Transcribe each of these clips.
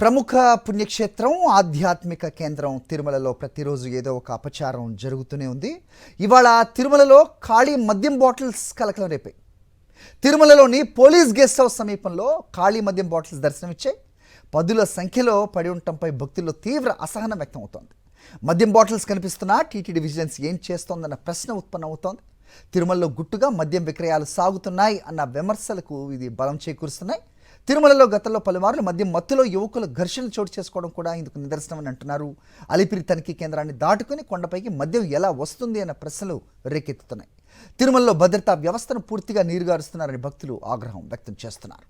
ప్రముఖ పుణ్యక్షేత్రం ఆధ్యాత్మిక కేంద్రం తిరుమలలో ప్రతిరోజు ఏదో ఒక అపచారం జరుగుతూనే ఉంది. ఇవాళ తిరుమలలో ఖాళీ మద్యం బాటిల్స్ కలకలం రేపాయి. తిరుమలలోని పోలీస్ గెస్ట్ హౌస్ సమీపంలో ఖాళీ మద్యం బాటిల్స్ దర్శనమిచ్చాయి. పదుల సంఖ్యలో పడి ఉండటంపై భక్తుల్లో తీవ్ర అసహనం వ్యక్తం అవుతోంది. మద్యం బాటిల్స్ కనిపిస్తున్నా టీటీడీ విజిలెన్స్ ఏం చేస్తోందన్న ప్రశ్న ఉత్పన్నమవుతోంది. తిరుమలలో గుట్టుగా మద్యం విక్రయాలు సాగుతున్నాయి అన్న విమర్శలకు ఇది బలం చేకూరుస్తున్నాయి. తిరుమలలో గతంలో పలుమార్లు మద్యం మత్తులో యువకుల ఘర్షణలు చోటు చేసుకోవడం కూడా ఇందుకు నిదర్శనమని అంటున్నారు. అలిపిరి తనిఖీ కేంద్రాన్ని దాటుకుని కొండపైకి మద్యం ఎలా వస్తుంది అన్న ప్రశ్నలు రేకెత్తుతున్నాయి. తిరుమలలో భద్రతా వ్యవస్థను పూర్తిగా నీరుగారుస్తున్నారని భక్తులు ఆగ్రహం వ్యక్తం చేస్తున్నారు.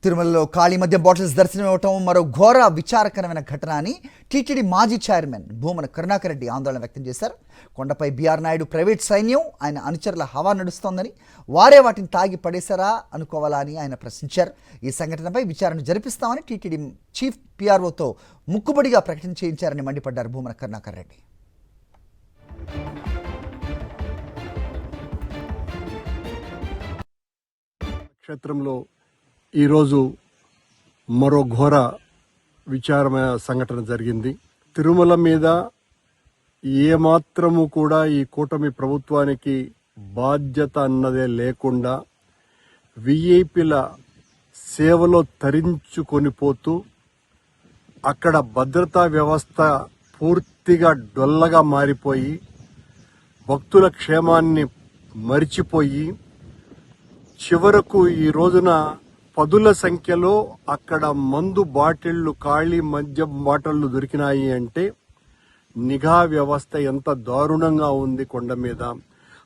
తిరుమలలో ఖాళీ మద్యం బాటిల్స్ దర్శనం ఇవ్వటం మరో ఘోర విచారకరమైన ఘటన అని టీటీడీ మాజీ చైర్మన్ భూమన కరుణాకర్ రెడ్డి ఆందోళన వ్యక్తం చేశారు. కొండపై బీఆర్ నాయుడు ప్రైవేట్ సైన్యం ఆయన అనుచరుల హవా నడుస్తోందని, వారే వాటిని తాగి పడేశారా అనుకోవాలా అని ఆయన ప్రశ్నించారు. ఈ సంఘటనపై విచారణ జరిపిస్తామని టీటీడీ చీఫ్ పీఆర్ఓతో ముక్కుబడిగా ప్రకటన చేయించారని మండిపడ్డారు భూమన కరుణాకర్ రెడ్డి. క్షేత్రంలో ఈరోజు మరో ఘోర విచారమైన సంఘటన జరిగింది. తిరుమల మీద ఏమాత్రము కూడా ఈ కూటమి ప్రభుత్వానికి బాధ్యత అన్నదే లేకుండా విఐపీల సేవలో తరించుకొని పోతూ అక్కడ భద్రతా వ్యవస్థ పూర్తిగా డొల్లగా మారిపోయి భక్తుల క్షేమాన్ని మరిచిపోయి చివరకు ఈ రోజున పదుల సంఖ్యలో అక్కడ మందు బాటిళ్లు, ఖాళీ మద్యం బాటిళ్లు దొరికినాయి అంటే నిఘా వ్యవస్థ ఎంత దారుణంగా ఉంది. కొండ మీద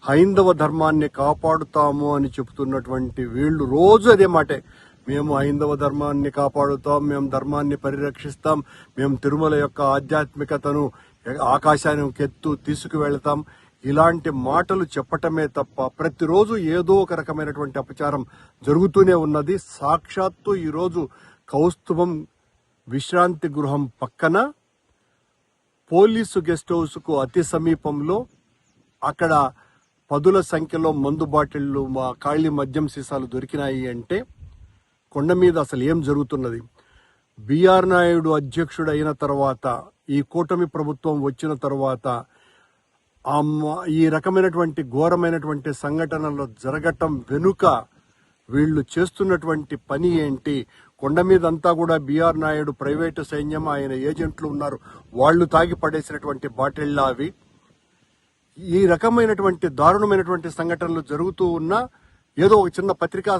హైందవ ధర్మాన్ని కాపాడుతాము అని చెబుతున్నటువంటి వీళ్ళు రోజు అదే మాటే, మేము హైందవ ధర్మాన్ని కాపాడుతాం, మేము ధర్మాన్ని పరిరక్షిస్తాం, మేము తిరుమల యొక్క ఆధ్యాత్మికతను ఆకాశానికి తీసుకువెళ్తాం, ఇలాంటి మాటలు చెప్పటమే తప్ప ప్రతిరోజు ఏదో ఒక రకమైనటువంటి అపచారం జరుగుతూనే ఉన్నది. సాక్షాత్తు ఈరోజు కౌస్తుభం విశ్రాంతి గృహం పక్కన పోలీసు గెస్ట్ హౌస్ కు అతి సమీపంలో అక్కడ పదుల సంఖ్యలో మందు బాటిళ్లు, ఖాళీ మద్యం సీసాలు దొరికినాయి అంటే కొండ మీద అసలు ఏం జరుగుతున్నది? బీఆర్ నాయుడు అధ్యక్షుడు అయిన తర్వాత, ఈ కూటమి ప్రభుత్వం వచ్చిన తర్వాత ఈ రకమైనటువంటి ఘోరమైనటువంటి సంఘటనలు జరగటం వెనుక వీళ్ళు చేస్తున్నటువంటి పని ఏంటి? కొండ మీద అంతా కూడా బీఆర్ నాయుడు ప్రైవేటు సైన్యం, ఆయన ఏజెంట్లు ఉన్నారు, వాళ్ళు తాగి పడేసినటువంటి బాటిళ్ల అవి. ఈ రకమైనటువంటి దారుణమైనటువంటి సంఘటనలు జరుగుతూ ఉన్నా ఏదో ఒక చిన్న పత్రికా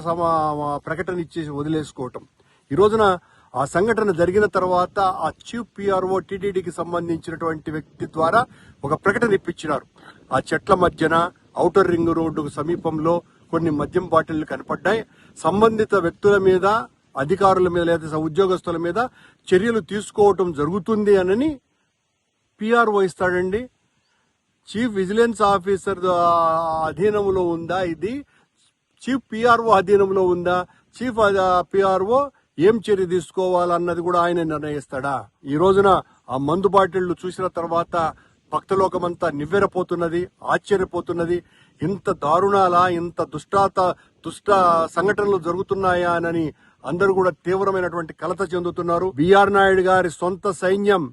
ప్రకటన ఇచ్చేసి వదిలేసుకోవటం. ఈ రోజున ఆ సంఘటన జరిగిన తర్వాత ఆ చీఫ్ పీఆర్ఓ టీటీడీకి సంబంధించినటువంటి వ్యక్తి ద్వారా ఒక ప్రకటన ఇప్పించినారు. ఆ చెట్ల మధ్యన ఔటర్ రింగ్ రోడ్డుకు సమీపంలో కొన్ని మద్యం బాటిళ్లు కనపడ్డాయి, సంబంధిత వ్యక్తుల మీద, అధికారుల మీద లేదా ఉద్యోగస్తుల మీద చర్యలు తీసుకోవటం జరుగుతుంది అని పీఆర్ఓ ఇస్తాడండి. చీఫ్ విజిలెన్స్ ఆఫీసర్ అధీనంలో ఉందా ఇది? చీఫ్ పీఆర్ఓ అధీనంలో ఉందా? చీఫ్ పీఆర్ఓ ఏం చర్య తీసుకోవాలన్నది కూడా ఆయన నిర్ణయిస్తాడా? ఈ రోజున ఆ మందు బాటిళ్లు చూసిన తర్వాత భక్తలోకమంతా నివ్వెరపోతున్నది, ఆశ్చర్యపోతున్నది. ఇంత దారుణాలా, ఇంత దుష్ట సంఘటనలు జరుగుతున్నాయా అని అందరూ కూడా తీవ్రమైనటువంటి కలత చెందుతున్నారు. బీఆర్ నాయుడు గారి సొంత సైన్యం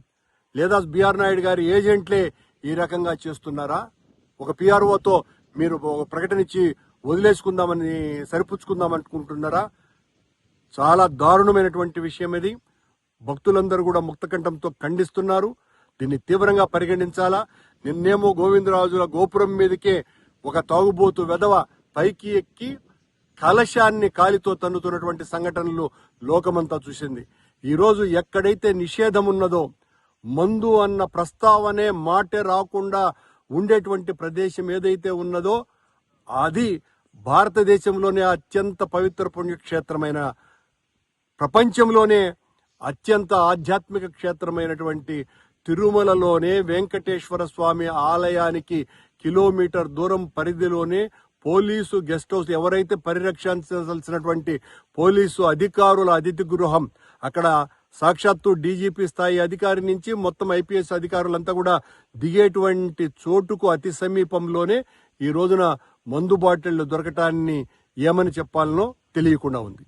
లేదా బీఆర్ నాయుడు గారి ఏజెంట్లే ఈ రకంగా చేస్తున్నారా? ఒక పీఆర్ఓతో మీరు ప్రకటన ఇచ్చి వదిలేసుకుందామని, సరిపుచ్చుకుందామనుకుంటున్నారా? చాలా దారుణమైనటువంటి విషయం ఇది. భక్తులందరూ కూడా ముక్తకంఠంతో ఖండిస్తున్నారు. దీన్ని తీవ్రంగా పరిగణించాలా. నిన్నేమో గోవిందరాజుల గోపురం మీదకే ఒక తాగుబోతు వెధవ పైకి ఎక్కి కలశాన్ని కాలితో తన్నుతున్నటువంటి సంఘటనలు లోకమంతా చూసింది. ఈరోజు ఎక్కడైతే నిషేధం ఉన్నదో, మందు అన్న ప్రస్తావనే మాటే రాకుండా ఉండేటువంటి ప్రదేశం ఏదైతే ఉన్నదో అది భారతదేశంలోనే అత్యంత పవిత్ర పుణ్యక్షేత్రమైన, ప్రపంచంలోనే అత్యంత ఆధ్యాత్మిక క్షేత్రమైనటువంటి తిరుమలలోనే వెంకటేశ్వర స్వామి ఆలయానికి కిలోమీటర్ దూరం పరిధిలోనే పోలీసు గెస్ట్ హౌస్, ఎవరైతే పరిరక్షించాల్సినటువంటి పోలీసు అధికారుల అతిథి గృహం, అక్కడ సాక్షాత్తు డీజీపీ స్థాయి అధికారి నుంచి మొత్తం ఐపీఎస్ అధికారులంతా కూడా దిగేటువంటి చోటుకు అతి సమీపంలోనే ఈ రోజున మందు బాటిళ్లు దొరకటాన్ని ఏమని చెప్పాలనో తెలియకుండా ఉంది.